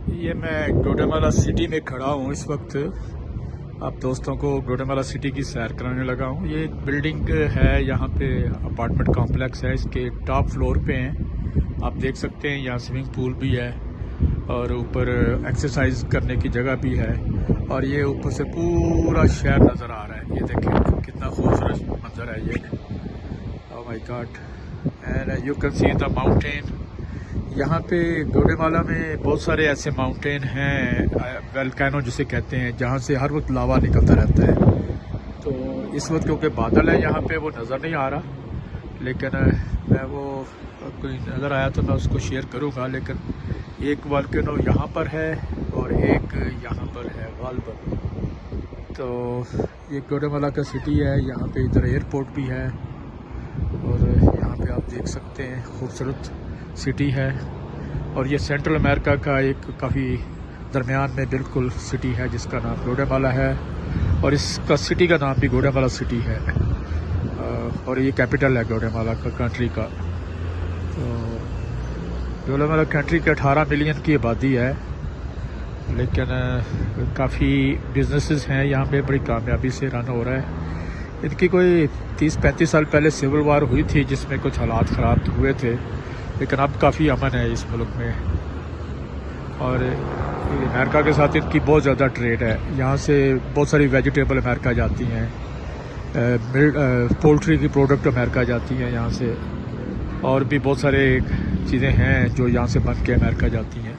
ये मैं गुआटेमाला सिटी में खड़ा हूँ इस वक्त। आप दोस्तों को गुआटेमाला सिटी की सैर कराने लगा हूँ। ये एक बिल्डिंग है, यहाँ पे अपार्टमेंट कॉम्प्लेक्स है, इसके टॉप फ्लोर पे हैं। आप देख सकते हैं यहाँ स्विमिंग पूल भी है और ऊपर एक्सरसाइज करने की जगह भी है। और ये ऊपर से पूरा शहर नज़र आ रहा है। ये देखें कितना खूबसूरत मंजर है ये। Oh my God, and you can see the mountain. यहाँ पे गुआटेमाला में बहुत सारे ऐसे माउंटेन हैं, वेल्केनो जिसे कहते हैं, जहाँ से हर वक्त लावा निकलता रहता है। तो इस वक्त क्योंकि बादल है यहाँ पे वो नज़र नहीं आ रहा, लेकिन मैं वो कोई नज़र आया तो मैं उसको शेयर करूँगा। लेकिन एक वोल्केनो यहाँ पर है और एक यहाँ पर है वालबर। तो ये गुआटेमाला का सिटी है। यहाँ पे इधर एयरपोर्ट भी है और यहाँ पे आप देख सकते हैं खूबसूरत सिटी है। और ये सेंट्रल अमेरिका का एक काफ़ी दरमियान में बिल्कुल सिटी है जिसका नाम गुआटेमाला है, और इसका सिटी का नाम भी गुआटेमाला सिटी है। और ये कैपिटल है गुआटेमाला का, कंट्री का। तो गुआटेमाला कंट्री के 18 मिलियन की आबादी है, लेकिन काफ़ी बिजनेसेस हैं यहाँ पे, बड़ी कामयाबी से रन हो रहा है। इनकी कोई 30-35 साल पहले सिविल वार हुई थी जिसमें कुछ हालात ख़राब हुए थे, लेकिन अब काफ़ी अमन है इस मुल्क में। और अमेरिका के साथ इनकी बहुत ज़्यादा ट्रेड है। यहाँ से बहुत सारी वेजिटेबल अमेरिका जाती हैं, पोल्ट्री की प्रोडक्ट अमेरिका जाती हैं यहाँ से, और भी बहुत सारे चीज़ें हैं जो यहाँ से बन के अमेरिका जाती हैं।